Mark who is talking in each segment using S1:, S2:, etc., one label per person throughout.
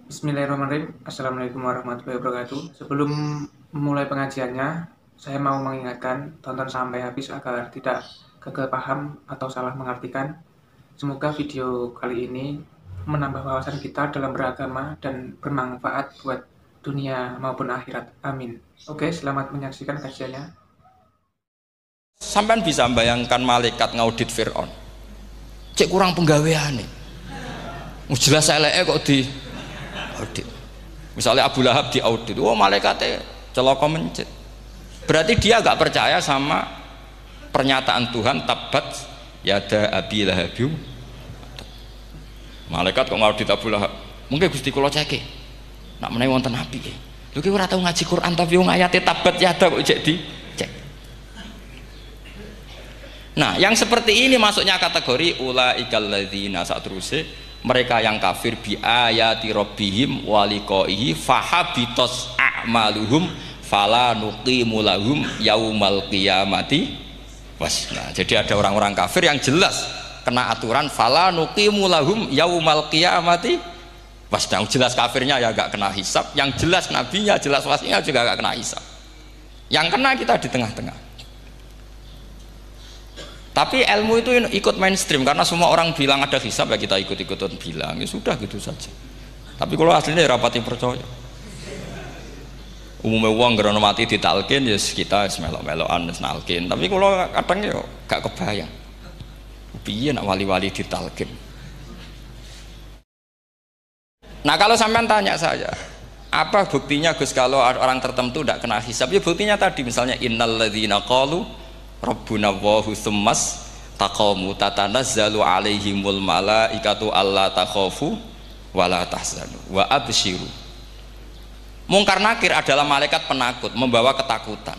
S1: Bismillahirrahmanirrahim. Assalamualaikum warahmatullahi wabarakatuh. Sebelum memulai pengajiannya, saya mau mengingatkan tonton sampai habis agar tidak gagal paham atau salah mengartikan. Semoga video kali ini menambah wawasan kita dalam beragama dan bermanfaat buat dunia maupun akhirat. Amin. Oke, selamat menyaksikan kajiannya.
S2: Sampai bisa membayangkan malaikat ngaudit Fir'aun, cek kurang penggawean nih, jelas eleke kok di audit. Misalnya Abu Lahab di audit, malaikatnya celaka mencet. Berarti dia gak percaya sama pernyataan Tuhan, tabat yada abi lahabiu. Malaikat kok ngaudit Abu Lahab, mungkin Gusti kula ceke nak menawi wonten api lho ki ora tau ngaji Quran tapi wong ayate tabat yada kok cek di cek. Nah, yang seperti ini masuknya kategori ulaikal ladzina, saat terusé mereka yang kafir bi ayati rabbihim wa liqaihi fahabitos a'maluhum fala nuqimu lahum yaumal qiyamati wasna. Jadi ada orang-orang kafir yang jelas kena aturan fala nuqimu lahum yaumal qiyamati wasna. Jelas kafirnya ya gak kena hisab, yang jelas nabinya, jelas wasinya juga gak kena hisab. Yang kena kita di tengah-tengah. Tapi ilmu itu ikut mainstream karena semua orang bilang ada hisab, ya kita ikut-ikutan bilang, ya sudah gitu saja. Tapi kalau aslinya ya rapati percaya. Umumnya uang gerono mati ditalkin, ya kita melok-melokan nalkin. Tapi kalau kadang ya gak kebayang. Piye nak wali-wali ditalkin. Nah kalau sampean tanya saya, apa buktinya Gus kalau orang tertentu tidak kena hisab? Ya buktinya tadi misalnya innalladzina qalu Rabbuna Allahu tsummas taqamu tatanazzalu alaihimul malaikatu alla takhafu wala tahzanu wa absyiru. Mungkar nakir adalah malaikat penakut, membawa ketakutan.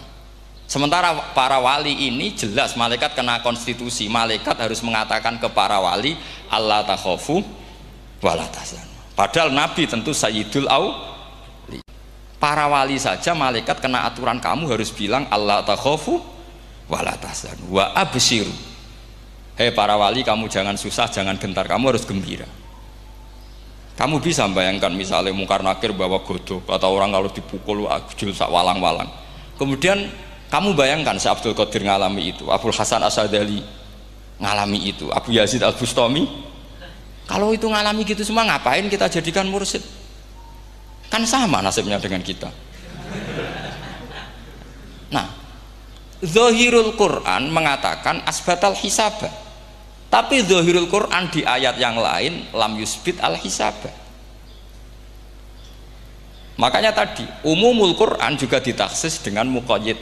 S2: Sementara para wali ini jelas malaikat kena konstitusi, malaikat harus mengatakan ke para wali alla takhafu wala tahzanu. Padahal Nabi tentu sayyidul auli. Para wali saja malaikat kena aturan, kamu harus bilang alla takhafu wala tahzanu wa absyiru. Hei para wali, kamu jangan susah, jangan gentar, kamu harus gembira. Kamu bisa bayangkan misalnya mungkar nakir bawa godok atau orang kalau dipukul ajul sak walang-walang. Kemudian kamu bayangkan si Abdul Qadir ngalami itu, Abdul Hasan Asadali ngalami itu, Abu Yazid Al Bustami. Kalau itu ngalami gitu semua, ngapain kita jadikan mursyid? Kan sama nasibnya dengan kita. Nah, Zahirul Quran mengatakan asbatal hisabah, tapi Zahirul Quran di ayat yang lain lam yusbit al hisabah. Makanya tadi umumul Quran juga ditaksis dengan muqayyid,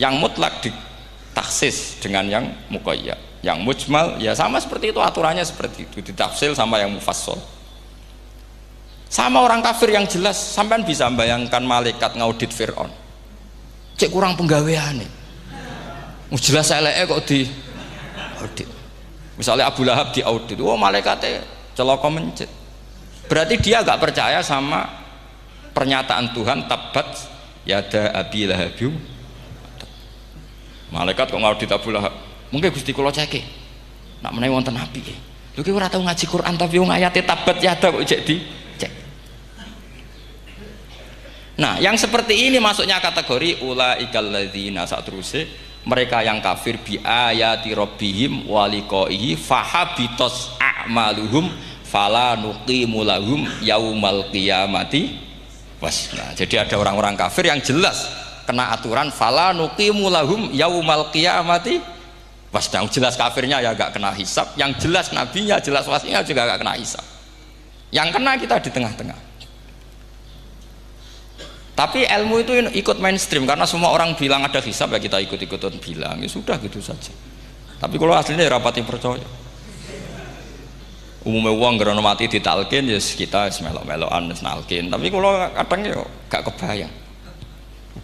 S2: yang mutlak ditaksis dengan yang muqayyad, yang mujmal ya sama seperti itu, aturannya seperti itu, ditafsir sama yang mufassal. Sama orang kafir yang jelas, sampean bisa membayangkan malaikat ngaudit Fir'aun, cek kurang penggawean nih, jelas eleke kok di audit. Misalnya Abu Lahab di audit, malaikatnya celaka mencet. Berarti dia gak percaya sama pernyataan Tuhan tabat yada abi lahabiu. Malaikat kok ngaudit Abu Lahab, mungkin Gusti kula ceke nak menawi wonten api lho ki ora tau ngaji Quran tapi wong ayate tabat yada kok cek di cek. Nah, yang seperti ini masuknya kategori ulaikal ladzina, saat terusé mereka yang kafir bi ayati rabbihim wa liqaihi fahabitos a'maluhum fala nuqimu lahum yaumal qiyamati wasna. Jadi ada orang-orang kafir yang jelas kena aturan fala nuqimu lahum yaumal qiyamati wasna. Jelas kafirnya ya gak kena hisab, yang jelas nabinya, jelas wasinya juga gak kena hisab. Yang kena kita di tengah-tengah. Tapi ilmu itu ikut mainstream karena semua orang bilang ada hisab, ya kita ikut-ikutan bilang, ya sudah gitu saja. Tapi kalau aslinya ya rapati percaya. Umumnya uang gerono mati ditalkin, ya kita melok-melokan nalkin. Tapi kalau kadang ya gak kebayang.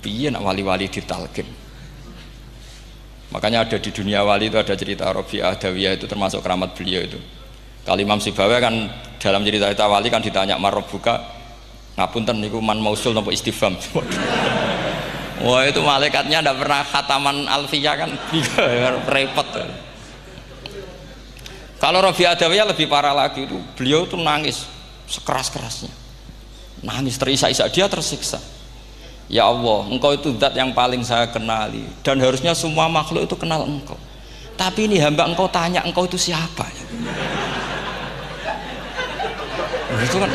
S2: Piye nak wali-wali ditalkin. Makanya ada di dunia wali itu ada cerita Rabi'ah Adawiyah, itu termasuk keramat beliau itu. Kali Imam Sibawa kan dalam cerita wali kan ditanya marrobuka, ngapunten niku man mausul nopo istifham. Wah itu malaikatnya ndak pernah khataman alfiyah kan, repot. Kalau Rabi Adawiyah lebih parah lagi, itu beliau tuh nangis sekeras-kerasnya. Nangis terisak-isak, dia tersiksa. Ya Allah, engkau itu zat yang paling saya kenali dan harusnya semua makhluk itu kenal engkau. Tapi ini hamba engkau tanya, engkau itu siapa? Itu kan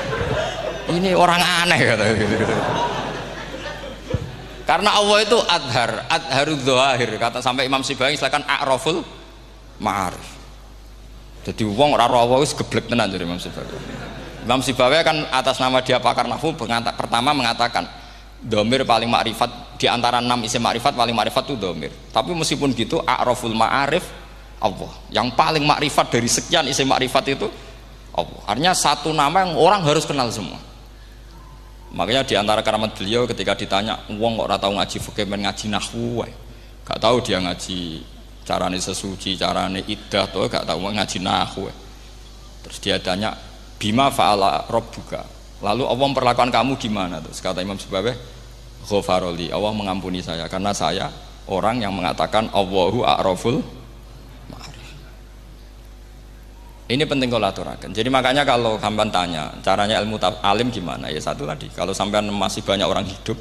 S2: ini orang aneh kata gitu. Karena Allah itu adharud dzahir, kata sampai Imam Sibawayh silakan a'raful ma'arif. Jadi wong ora ora wis geblek tenan dari Imam Sibawayh. Imam Sibawayh kan atas nama dia pakar nahwu pertama mengatakan dhamir paling makrifat di antara 6 isim makrifat paling makrifat itu dhamir. Tapi meskipun gitu a'raful ma'arif Allah. Yang paling makrifat dari sekian isim makrifat itu Allah. Artinya satu nama yang orang harus kenal semua. Makanya di antara keramat beliau ketika ditanya, wong kok ora tau ngaji fikih men ngaji nahwu wae. Gak tahu dia ngaji carane sesuci, carane iddah to gak tahu ngaji nahwu. Terus dia tanya, "Bima fa'ala rabbuka?" Lalu Allah memperlakukan kamu gimana? Terus kata Imam Sibawayh, "Ghafaroli." Allah mengampuni saya karena saya orang yang mengatakan Allahu a'raful ma'arif. Ini penting kalau aturakan. Jadi makanya kalau sampean tanya caranya ilmu alim gimana, ya satu tadi, kalau sampean masih banyak orang hidup,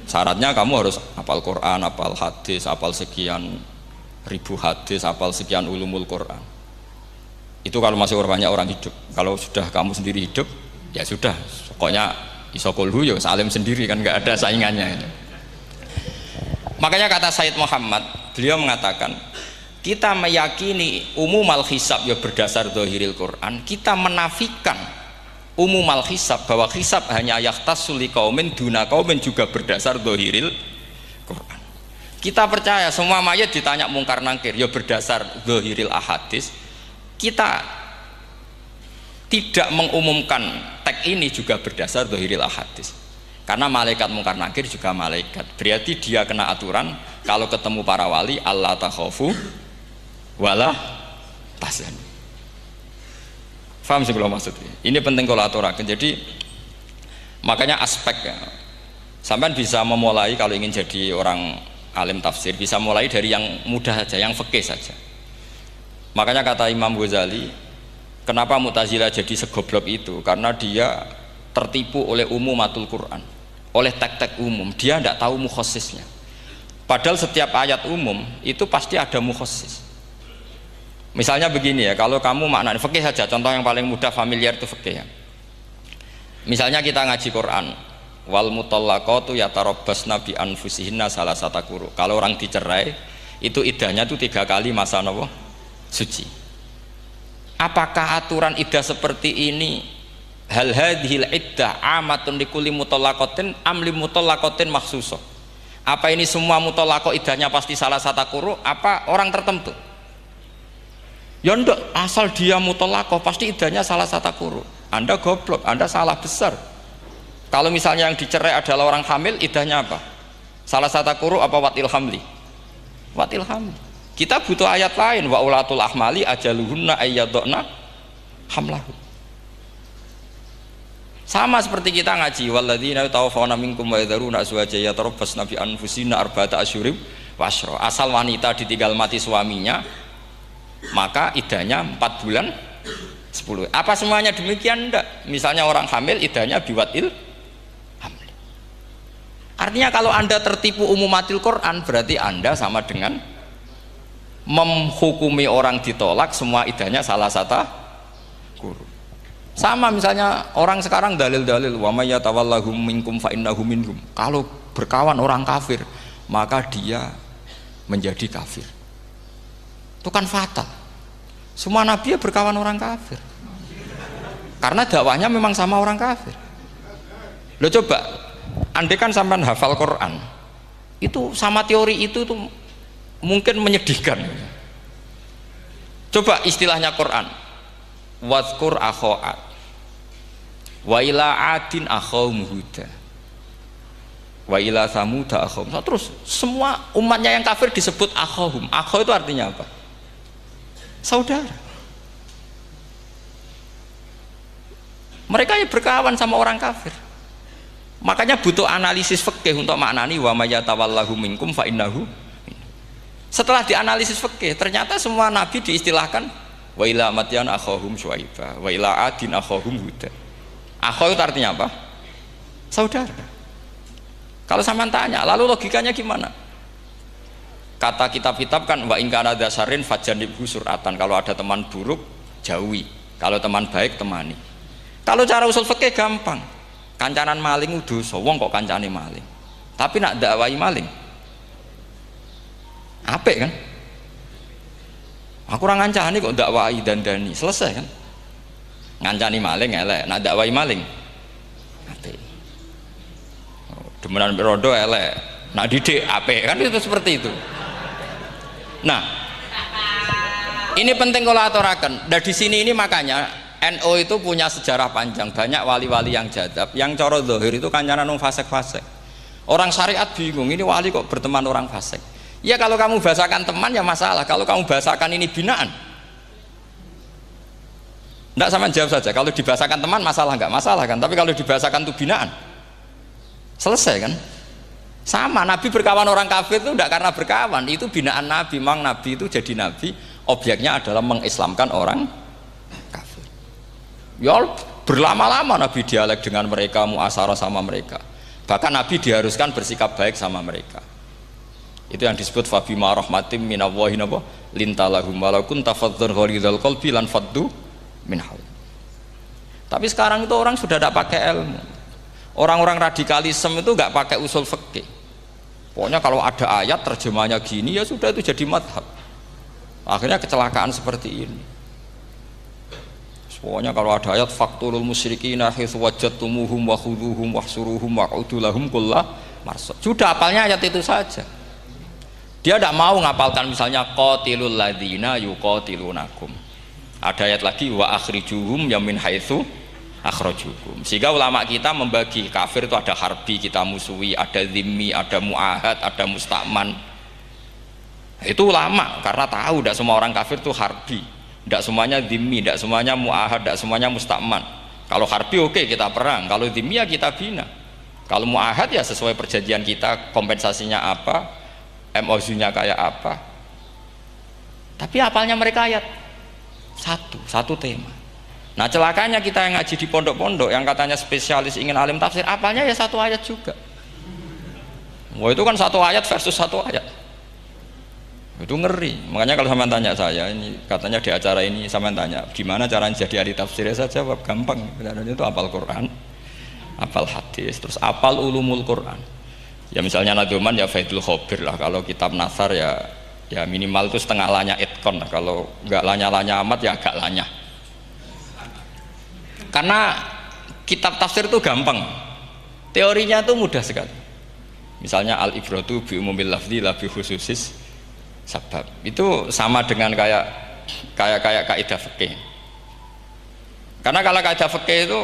S2: syaratnya kamu harus hafal Quran, hafal hadis, hafal sekian ribu hadis, hafal sekian ulumul Quran. Itu kalau masih banyak orang hidup. Kalau sudah kamu sendiri hidup, ya sudah, pokoknya isokulhu ya salim sendiri kan, nggak ada saingannya ini. Makanya kata Sayyid Muhammad, beliau mengatakan kita meyakini umumal hisab ya berdasar dzahiril Quran, kita menafikan umumal hisab bahwa hisab hanya yahtassul liqaumin duna qaumin juga berdasar dzahiril Quran. Kita percaya semua mayat ditanya mungkar nangkir ya berdasar dzahiril ahadis. Kita tidak mengumumkan teks ini juga berdasar dzahiril ahadis. Karena malaikat mungkar nangkir juga malaikat. Berarti dia kena aturan kalau ketemu para wali Allah takhafu wala tahzan. Faham sih kalau maksudnya? Ini penting kalau aturakan. Jadi makanya aspeknya sampean bisa memulai kalau ingin jadi orang alim tafsir bisa mulai dari yang mudah saja, yang fikih saja. Makanya kata Imam Ghazali, kenapa Mu'tazilah jadi segoblok itu? Karena dia tertipu oleh umumatul Quran, oleh teks-teks umum. Dia tidak tahu mukhassisnya. Padahal setiap ayat umum itu pasti ada mukhassis. Misalnya begini ya, kalau kamu maknanya fikih saja, contoh yang paling mudah familiar itu fikih ya. Misalnya kita ngaji Quran, wal mutallaqatu yatarabbasna bi anfusihinna salasata quru. Kalau orang dicerai, itu iddahnya itu 3 kali masa nopo suci. Apakah aturan iddah seperti ini hal hadhil iddah amatun likulli mutallaqatin am li mutallaqatin makhsusah? Apa ini semua mutallaqah iddahnya pasti salasata quru apa orang tertentu? Ya enggak, asal dia mutallaqah pasti iddahnya salah satu quru. Anda goblok, Anda salah besar. Kalau misalnya yang dicerai adalah orang hamil, iddahnya apa? Salah satu quru apa watil hamli? Watil hamli. Kita butuh ayat lain, wa ulatul ahmali ajaluhunna ayyadna hamlahu. Sama seperti kita ngaji walladzina tawaffawna minkum wa yadharuna azwaja yatarabbasna bi anfusina arba'ata asyhurin wa asyra. Asal wanita ditinggal mati suaminya, maka iddahnya 4 bulan 10. Apa semuanya demikian? Enggak. Misalnya orang hamil iddahnya biwatil hamil. Artinya kalau Anda tertipu umumatil Quran, berarti Anda sama dengan menghukumi orang ditolak semua iddahnya salah satu guru. Sama misalnya orang sekarang dalil-dalil wa may yatawallahum minkum fa innahu minhum. Kalau berkawan orang kafir, maka dia menjadi kafir. Itu kan fatal. Semua nabi ya berkawan orang kafir karena dakwahnya memang sama orang kafir. Lo coba andai kan sampean hafal Quran itu sama teori itu tuh mungkin menyedihkan. Coba istilahnya Quran wadhkur akho'at wa ila adin akhawum huda wa ila samuda akhawum. Terus semua umatnya yang kafir disebut akhawum. Akhaw itu artinya apa? Saudara. Mereka ya berkawan sama orang kafir. Makanya butuh analisis fikih untuk maknani wa may yatawallahu minkum fa innahu. Setelah dianalisis fikih, ternyata semua nabi diistilahkan Wa ila Madyan akhahum Syuaiba, wa ila Adin akhahum Huda. Akha itu artinya apa? Saudara. Kalau sampean tanya, lalu logikanya gimana? Kata kitab-kitab kan wa in kana dasarin fajanibhu suratan. Kalau ada teman buruk, jauhi. Kalau teman baik, temani. Kalau cara usul fikih gampang. Kancanan maling dosa, wong kok kancane maling. Tapi nak dakwai maling. Apik kan? Aku ora ngancani kok dakwai dandani, selesai kan? Ngancani maling elek, nak dakwai maling apik. Demenan rondo elek, nak didik apik kan, itu seperti itu. Nah, ini penting kalau aturaken. Dan di sini ini makanya NU itu punya sejarah panjang, banyak wali-wali yang jadab, yang coro zahir itu kancanan wong fasik-fasik. Orang syariat bingung, ini wali kok berteman orang fasik. Ya kalau kamu bahasakan teman ya masalah, kalau kamu bahasakan ini binaan. Tidak sama jawab saja, kalau dibahasakan teman masalah nggak masalah kan, tapi kalau dibahasakan itu binaan, selesai kan? Sama, Nabi berkawan orang kafir itu tidak karena berkawan, itu binaan Nabi. Memang Nabi itu jadi Nabi, objeknya adalah mengislamkan orang kafir. Ya berlama-lama Nabi dialek dengan mereka, muasyarah sama mereka. Bahkan Nabi diharuskan bersikap baik sama mereka. Itu yang disebut fabima rahmatim minallahi lintalahum walau kunta fadzan ghalidhal qalbi lan faddu min haul. Tapi sekarang itu orang sudah tidak pakai ilmu. Orang-orang radikalisme itu nggak pakai usul fikih. Pokoknya kalau ada ayat terjemahnya gini ya sudah itu jadi madhab. Akhirnya kecelakaan seperti ini. Pokoknya kalau ada ayat faqtulul musyrikina haitsu wajadtumuhum wa khudhuhum wahsuruhum wa'udu lahum kulla marsad. Sudah hafalnya ayat itu saja. Dia tidak mau ngapalkan misalnya qatilul ladzina yuqatilunakum. Ada ayat lagi wa akhrijuhum yamin haitsu akhrajukum. Sehingga ulama kita membagi kafir itu ada harbi, kita musuhi, ada zimmi, ada muahad, ada musta'man. Itu ulama karena tahu tidak semua orang kafir itu harbi, tidak semuanya zimmi, tidak semuanya muahad, tidak semuanya musta'man. Kalau harbi oke, kita perang, kalau zimmi ya kita bina. Kalau muahad ya sesuai perjanjian kita, kompensasinya apa, MOU-nya kayak apa. Tapi apalnya mereka ayat satu tema. Nah celakanya kita yang ngaji di pondok-pondok yang katanya spesialis ingin alim tafsir, apalnya ya satu ayat juga. Wah itu kan satu ayat versus satu ayat, itu ngeri. Makanya kalau sama tanya saya, ini katanya di acara ini sama tanya gimana caranya jadi ahli tafsir, saya jawab gampang. Itu apal Quran, apal hadis, terus apal ulumul Quran. Ya misalnya Nadoman ya Faidul Khobir lah, kalau kitab Nasar ya minimal itu setengah lanya itkon lah, kalau nggak lanya-lanya amat ya agak lanya. Karena kitab tafsir itu gampang, teorinya itu mudah sekali. Misalnya al-ibratu bi umumil lafzi la bi khususis sabab, itu sama dengan kayak kaidah fikih. Karena kalau kaidah fikih itu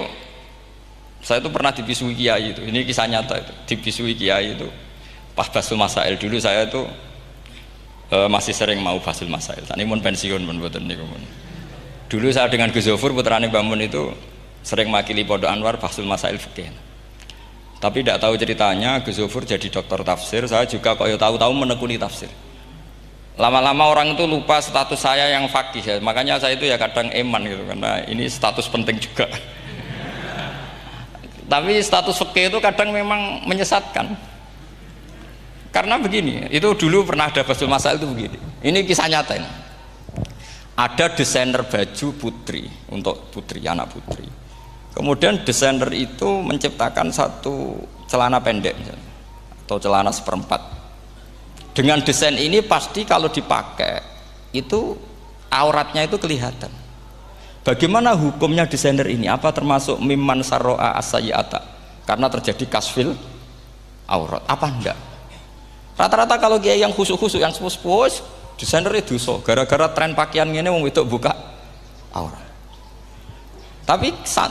S2: saya itu pernah dibisui kiai itu, ini kisah nyata itu, dibisui kiai itu pas basul masail. Dulu saya itu masih sering mau basul masail. Tadi mun pensiun mun boten niku mun. Dulu saya dengan Gus Zofur putrane Mbah Mun itu sering makili Pondok Anwar basul masail fikih. Tapi tidak tahu ceritanya Gus Zofur jadi dokter tafsir, saya juga kok tahu-tahu menekuni tafsir. Lama-lama orang itu lupa status saya yang fakih ya. Makanya saya itu ya kadang eman gitu, karena ini status penting juga. Tapi status fikih itu kadang memang menyesatkan. Karena begini, itu dulu pernah ada basul masail itu begini. Ini kisah nyata ini. Ada desainer baju putri untuk putri, anak putri. Kemudian desainer itu menciptakan satu celana pendek misalnya, atau celana seperempat. Dengan desain ini pasti kalau dipakai itu auratnya itu kelihatan. Bagaimana hukumnya desainer ini? Apa termasuk mimman sarro'a as-sayyi'ata? Karena terjadi kasfil aurat. Apa enggak? Rata-rata kalau kiai yang khusuk-khusuk, yang sepuh-sepuh, desainer itu dosa. Gara-gara tren pakaian ini mau itu buka aurat. Tapi saat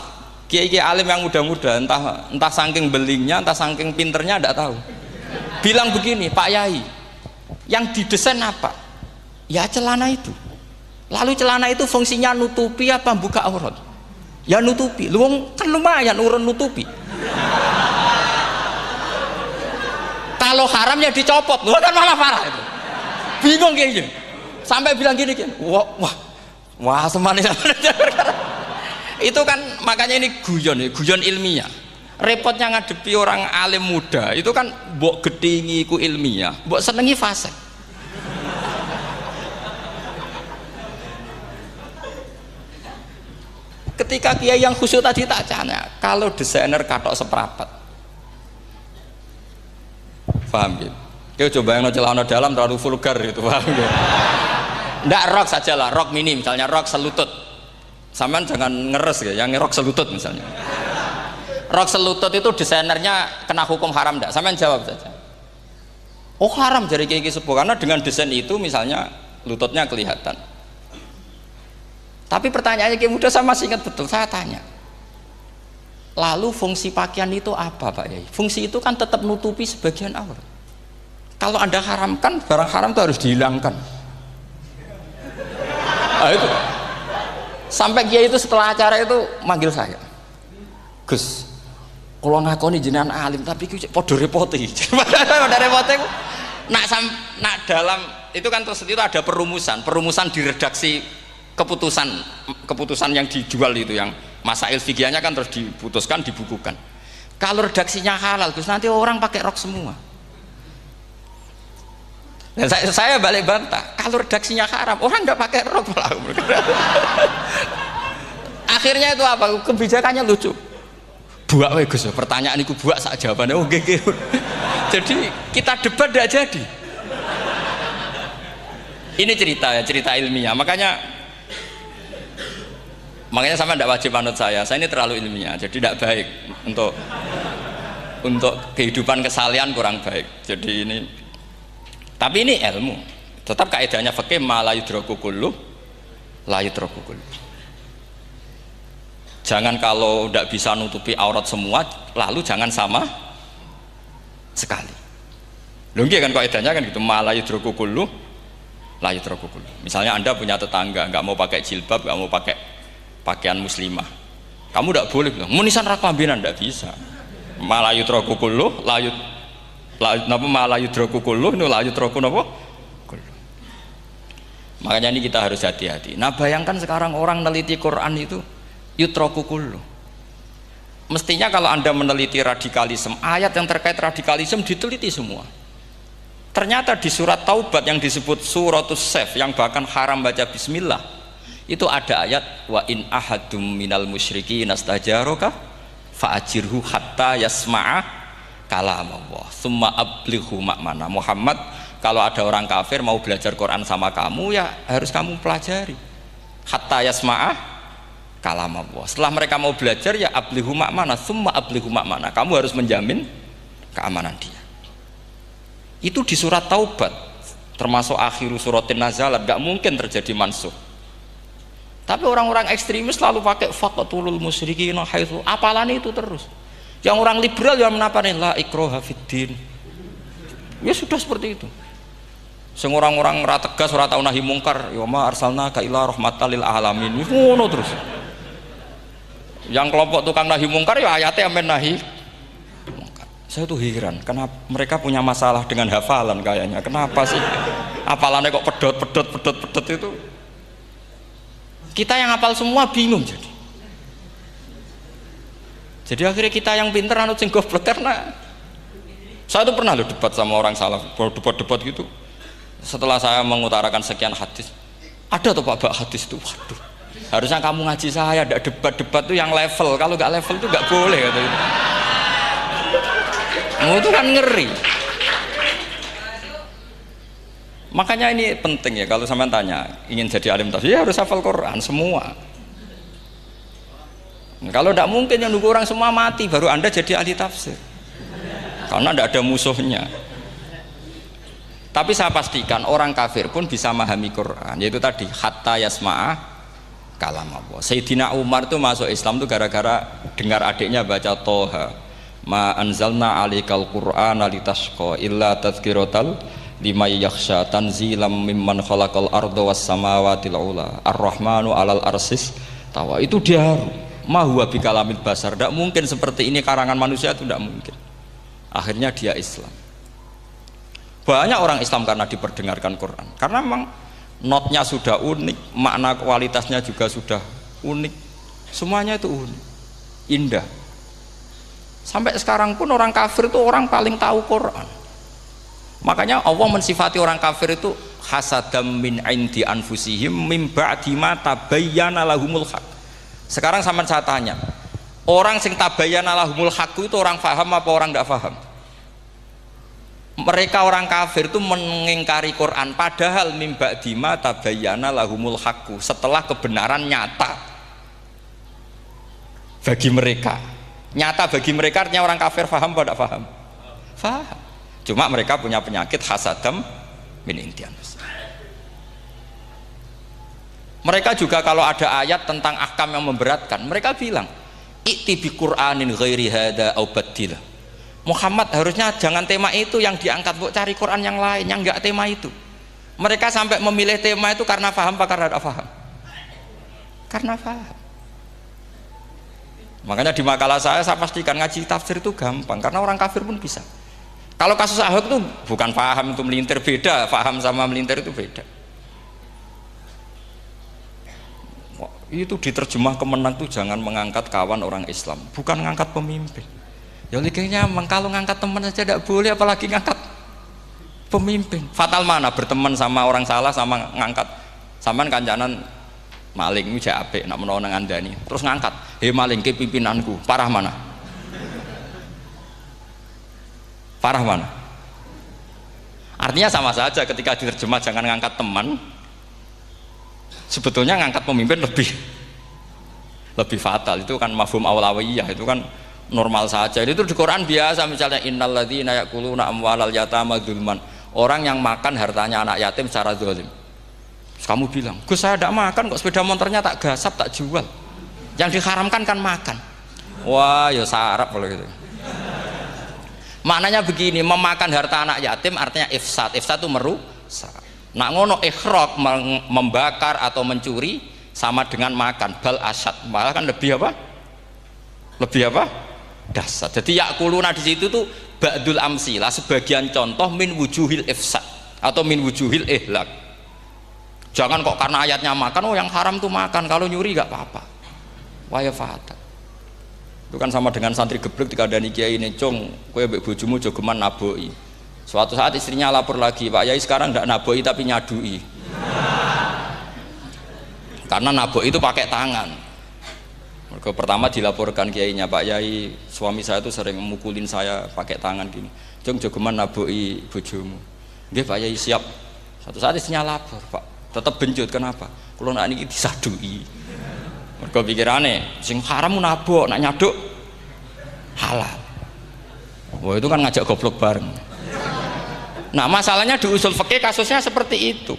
S2: kiai-kiai alim yang muda-muda, entah saking belingnya, entah saking pinternya, enggak tahu. Bilang begini, Pak Yai, yang didesain apa? Ya celana itu. Lalu celana itu fungsinya nutupi apa buka aurat? Ya nutupi. Lu kan lumayan urun nutupi. Kalau haram ya dicopot. Lu kan malah parah itu. Bingung kayaknya. Sampai bilang gini kan. Wah, Wah, semanis. Itu kan makanya ini guyon ilmiah. Repotnya ngadepi orang alim muda itu kan mbok gedhingi ku ilmiah, mbok senengi fasik. Ketika kiai yang khusyuk tadi tak tanya, kalau desainer katok seprapat, paham gitu? Kau coba yang celana dalam terlalu vulgar itu, paham gitu? Ndak rok saja lah, rok mini misalnya, rok selutut. Sampean jangan ngeres ya, yang rok selutut misalnya. Rok selutut itu desainernya kena hukum haram ndak? Sampean jawab saja. Oh haram dari kiai sepuh karena dengan desain itu misalnya lututnya kelihatan. Tapi pertanyaannya kiai muda saya masih ingat betul, saya tanya. Lalu fungsi pakaian itu apa Pak Yai? Fungsi itu kan tetap nutupi sebagian aurat. Kalau Anda haramkan, barang haram itu harus dihilangkan. Nah, itu. Sampai kiai itu setelah acara itu manggil saya. Gus, kalau ngakoni jenengan alim tapi podo repoti. Podo repoti nak dalam itu kan terus itu ada perumusan di redaksi keputusan yang dijual itu yang masail fikihnya kan terus diputuskan dibukukan. Kalau redaksinya halal Gus nanti orang pakai rok semua. Dan saya balik bantah, kalau redaksinya haram orang nggak pakai rok lah. Akhirnya itu apa? Kebijakannya lucu. Buak we Gus, pertanyaan itu buak sak jawabannya oh gege. Jadi kita debat tidak jadi. Ini cerita ilmiah. Makanya sama tidak wajib manut saya ini terlalu ilmiah. Jadi tidak baik untuk kehidupan kesalian kurang baik. Jadi ini tapi ini ilmu. Tetap kaidahnya fikih ma la yudraku kullu la yudraku kullu. Jangan kalau tidak bisa nutupi aurat semua, lalu jangan sama sekali. Lungki kan kaidahnya kan gitu, ma la yudraku kullu la yudraku kullu. Misalnya Anda punya tetangga nggak mau pakai jilbab, nggak mau pakai pakaian muslimah, kamu tidak boleh bilang munisan raklambinan, tidak bisa. Ma la yudraku kullu ma la yudraku kullu nu la yudraku napa kullu. Makanya ini kita harus hati-hati. Nah bayangkan sekarang orang neliti Quran itu yutraku kullu. Mestinya kalau Anda meneliti radikalisme, ayat yang terkait radikalisme diteliti semua. Ternyata di surat Taubat yang disebut suratus Saif yang bahkan haram baca bismillah, itu ada ayat wa in ahadum minal musyrikin nastajaraka fa'ajirhu hatta yasma'a kalam Allah summa ablighu ma'mana. Muhammad, kalau ada orang kafir mau belajar Quran sama kamu ya harus kamu pelajari hatta yasma'a kalam Allah. Setelah mereka mau belajar ya ablighu ma'mana summa ablighu ma'mana, kamu harus menjamin keamanan dia. Itu di surat Taubat termasuk akhiru suratin nazalat, gak mungkin terjadi mansuh. Tapi orang-orang ekstremis selalu pakai faqatulul musyrikin haitsu, apalan itu terus. Yang orang liberal yang menaparin la ikraha fiddin. Ya sudah seperti itu. Sing orang-orang ora tegas ora tau nahi mungkar, ya ma arsalnaka ila rahmatal lil alamin. Ngono terus. Yang kelompok tukang nahi mungkar ya ayatnya amen nahi mungkar. Saya tuh heran, kenapa mereka punya masalah dengan hafalan kayaknya. Kenapa sih hafalannya kok pedot itu? Kita yang hafal semua bingung jadi. Jadi akhirnya kita yang pinter anut sing goblok karena saya tuh pernah loh debat sama orang salaf, debat gitu. Setelah saya mengutarakan sekian hadis, ada tuh Pak hadis itu, waduh, harusnya kamu ngaji saya, ada debat tuh yang level, kalau nggak level tuh nggak boleh kata itu. Itu kan ngeri. Makanya ini penting ya, kalau sampean tanya ingin jadi alim tafsir ya harus hafal Quran semua. Kalau tidak mungkin yang nunggu orang semua mati baru Anda jadi ahli tafsir, karena tidak ada musuhnya. Tapi saya pastikan orang kafir pun bisa memahami Quran, yaitu tadi hatta yasma'a kalam Allah. Sayyidina Umar tuh masuk Islam tuh gara-gara dengar adiknya baca Toha ma anzalna alikal Qur'ana litashqa illa tadhkiratal liman yakhsha tanzilam mimman khalaqal arda was samawati ula ar-rahmanu alal arsis tawa. Itu dia ma huwa bikalamil basar, tidak mungkin seperti ini karangan manusia, itu tidak mungkin. Akhirnya dia Islam. Banyak orang Islam karena diperdengarkan Quran, karena memang notnya sudah unik, makna kualitasnya juga sudah unik, semuanya itu unik, indah. Sampai sekarang pun orang kafir itu orang paling tahu Quran. Makanya Allah mensifati orang kafir itu hasadam min indi anfusihim mim ba'di ma tabayyana lahumul haq. Sekarang sama saya tanya, orang sing tabayyana lahumul haq itu orang faham apa orang tidak faham? Mereka orang kafir itu mengingkari Quran, padahal mim ba'di ma tabayyana lahumul haq, setelah kebenaran nyata bagi mereka. Nyata bagi mereka artinya orang kafir faham apa tidak faham? Faham. Cuma mereka punya penyakit hasadam min indi anfusihim. Mereka juga kalau ada ayat tentang ahkam yang memberatkan, mereka bilang i'ti bi Qur'anin ghairi hada au baddilah. Muhammad harusnya jangan tema itu yang diangkat, bu cari Quran yang lain yang enggak tema itu. Mereka sampai memilih tema itu karena paham apa karena tidak paham? Karena paham. Makanya di makalah saya pastikan ngaji tafsir itu gampang karena orang kafir pun bisa. Kalau kasus Ahok itu bukan paham itu melintir, beda, paham sama melintir itu beda. Itu diterjemah kemenang tuh jangan mengangkat kawan orang Islam, bukan mengangkat pemimpin. Ya likanya kalau ngangkat teman saja tidak boleh, apalagi ngangkat pemimpin. Fatal mana berteman sama orang salah sama ngangkat. Saman kancanan maling ini apik nak menawa nang andani. Terus ngangkat, "Hei maling ke pimpinanku." Parah mana? Parah mana? Artinya sama saja ketika diterjemah jangan ngangkat teman. Sebetulnya ngangkat pemimpin lebih fatal. Itu kan mafhum awlawiyah, itu kan normal saja. Itu di Quran biasa, misalnya innalladzina ya'kuluna amwalal yatama dzulman, orang yang makan hartanya anak yatim secara zalim. Terus kamu bilang, "Gus, saya tidak makan kok, sepeda motornya tak gasap, tak jual." Yang diharamkan kan makan. Wah, ya sarap kalau gitu. Maknanya begini, memakan harta anak yatim artinya ifsad. Ifsad itu merusak. Nak ngono ikhraq, membakar atau mencuri sama dengan makan, bal asyad, malah kan lebih apa? Lebih apa? Dasar. Jadi yakuluna di situ tuh ba'dul amsilah, sebagian contoh min wujuhil ifsad atau min wujuhil ihlak. Jangan kok karena ayatnya makan, oh yang haram tuh makan, kalau nyuri gak apa-apa. Waya fatal. Itu kan sama dengan santri geblek dikandani kiai ini, "Cung, kowe mbek bojomu jogeman naboi." Suatu saat istrinya lapor lagi, "Pak Yai sekarang tidak naboi tapi nyadui." Karena naboi itu pakai tangan. Mereka pertama dilaporkan kiainya, "Pak Yai, suami saya itu sering memukulin saya pakai tangan gini. Cung jogeman naboi bojomu." "Nggih Pak Yai, siap." Suatu saat istrinya lapor, "Pak, tetap benjut, kenapa? Kalau nak ini disadui." Mereka pikirannya, sing haram nabok, nak nyaduk halal. Wah itu kan ngajak goblok bareng. Nah masalahnya di usul fikih kasusnya seperti itu.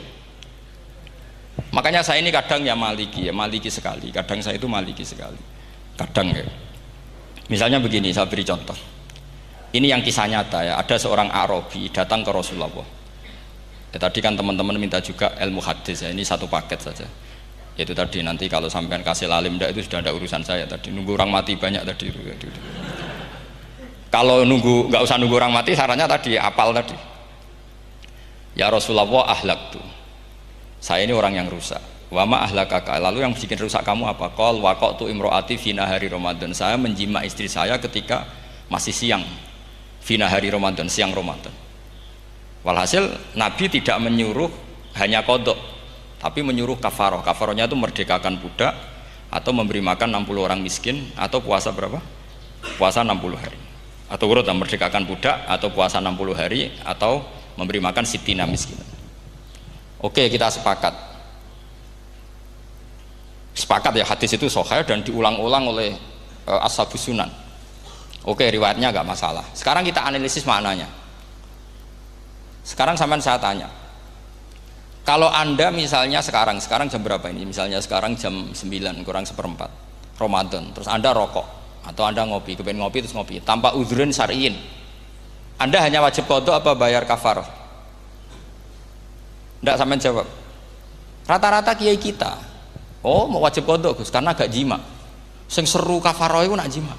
S2: Makanya saya ini kadang ya maliki sekali. Kadang saya itu maliki sekali. Kadang ya. Misalnya begini, saya beri contoh. Ini yang kisah nyata ya. Ada seorang Arabi datang ke Rasulullah. Ya, tadi kan teman-teman minta juga ilmu hadis ya. Ini satu paket saja. Itu tadi nanti kalau sampean kasih lalim itu sudah ada urusan saya tadi. Nunggu orang mati banyak tadi. Kalau nggak usah nunggu orang mati, sarannya tadi apal tadi. Ya Rasulullah ahlak tuh. Saya ini orang yang rusak. Wama ahlakaka. Lalu yang bikin rusak kamu apa? Qol waqatu imroati fina hari Ramadan. Saya menjima istri saya ketika masih siang. Fina hari Ramadan, siang Ramadan. Walhasil Nabi tidak menyuruh hanya kodok, tapi menyuruh kafaroh. Kafarohnya itu merdekakan budak atau memberi makan 60 orang miskin atau puasa berapa? Puasa 60 hari. Atau urut merdekakan budak atau puasa 60 hari atau memberi makan sitina miskin. Oke, kita sepakat. Sepakat ya, hadis itu sahih dan diulang-ulang oleh Ashabus Sunan. Oke, riwayatnya enggak masalah. Sekarang kita analisis maknanya. Sekarang sampean saya tanya. Kalau Anda misalnya sekarang jam berapa ini? Misalnya sekarang jam 9 kurang seperempat Ramadan, terus Anda rokok atau Anda ngopi, kepengen ngopi terus ngopi tanpa udhrin syar'iyyin. Anda hanya wajib qadha apa bayar kafarah? Enggak, sampean jawab. Rata-rata kiai kita, oh mau wajib qadha Gus karena gak jima. Sing seru kafarah iku nak jima.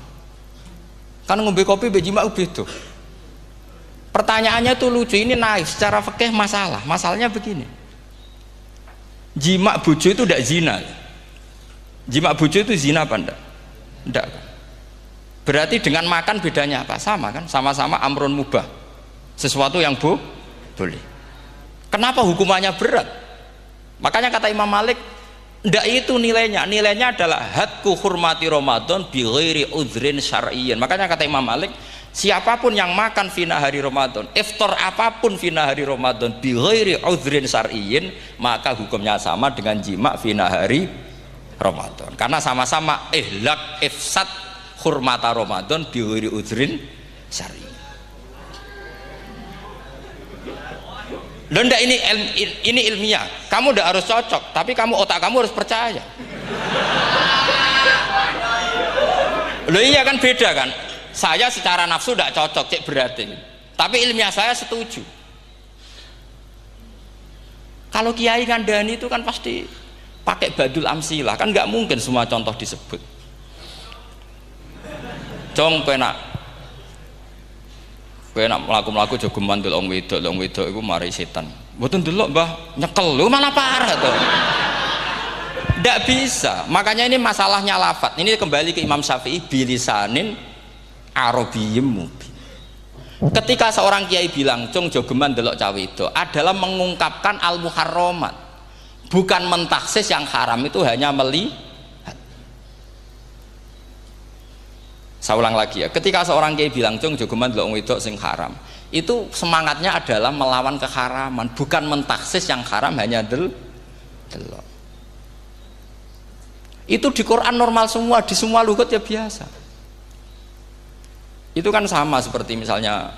S2: Kan ngombe kopi be jima beda. Pertanyaannya tuh lucu, ini naif secara fikih masalah. Masalahnya begini. Jima bojo itu tidak zina. Jima bojo itu zina apa enggak? Enggak. Berarti dengan makan bedanya apa? Sama kan? Sama-sama amrun mubah. Sesuatu yang boleh. Kenapa hukumannya berat? Makanya kata Imam Malik, ndak itu nilainya. Nilainya adalah hadku hurmati Ramadan bi ghairi udhrin syar'iyyin. Makanya kata Imam Malik, siapapun yang makan fina hari Ramadan, iftar apapun fina hari Ramadan bi ghairi udhrin syar'iyyin, maka hukumnya sama dengan jima fina hari Ramadan. Karena sama-sama ihlak ifsad hurmata Ramadan bi ghairi udhrin syar'iyyin. Loh ndak, ini ilmiah. Kamu ndak harus cocok, tapi otak kamu harus percaya. Loh iya kan, beda kan? Saya secara nafsu ndak cocok, cek berarti. Tapi ilmiah saya setuju. Kalau kiai ngandani itu kan pasti pakai badul amsilah, kan nggak mungkin semua contoh disebut. Cong kowe nak mlaku-mlaku aja geman delok wong wedok iku mari setan. Mboten delok Mbah, nyekel. Lho malah parah to. Ndak bisa. Makanya ini masalahnya lafat. Ini kembali ke Imam Syafi'i, bilisanin arabiyyim mubin. Ketika seorang kiai bilang, "Cung aja geman delok cah wedok," adalah mengungkapkan al-muharramat. Bukan mentaksis yang haram itu hanya melihat. Saya ulang lagi ya, ketika seorang kiai bilang cung jogeman delok wedok sing haram, itu semangatnya adalah melawan keharaman, bukan mentaksis yang haram hanya delok. Itu di Quran normal semua, di semua lugat ya biasa. Itu kan sama seperti misalnya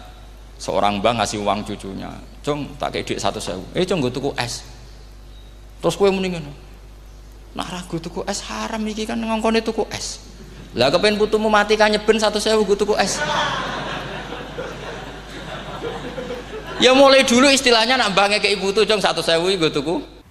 S2: seorang bang ngasih uang cucunya, cung tak kayak duit 100.000, cung gue tuku es. Terus kue mendingan, nak ragu tuku es haram iki kan ngongkone tuku es. Lah kepen putumu mati kan nyeben 100.000 gue tuku es. Ya mulai dulu istilahnya nak bange ke ibu tuh cung 100.000 gue tuku.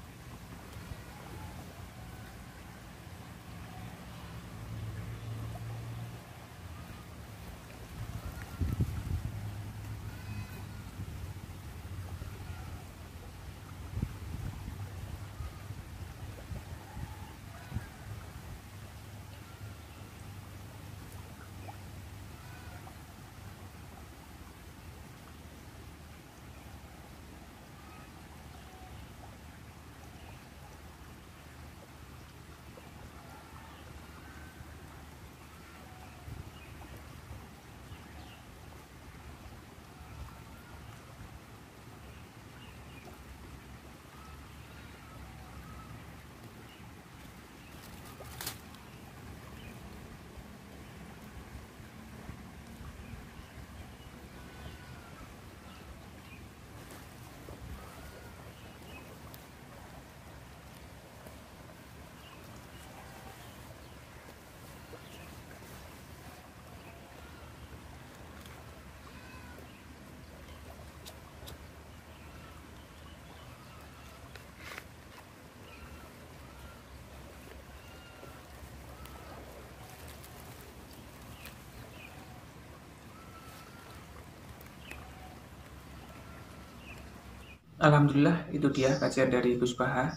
S1: Alhamdulillah, itu dia kajian dari Gus Baha.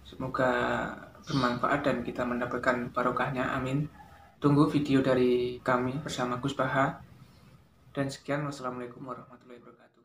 S1: Semoga bermanfaat dan kita mendapatkan barokahnya, amin. Tunggu video dari kami bersama Gus Baha. Dan sekian, wassalamualaikum warahmatullahi wabarakatuh.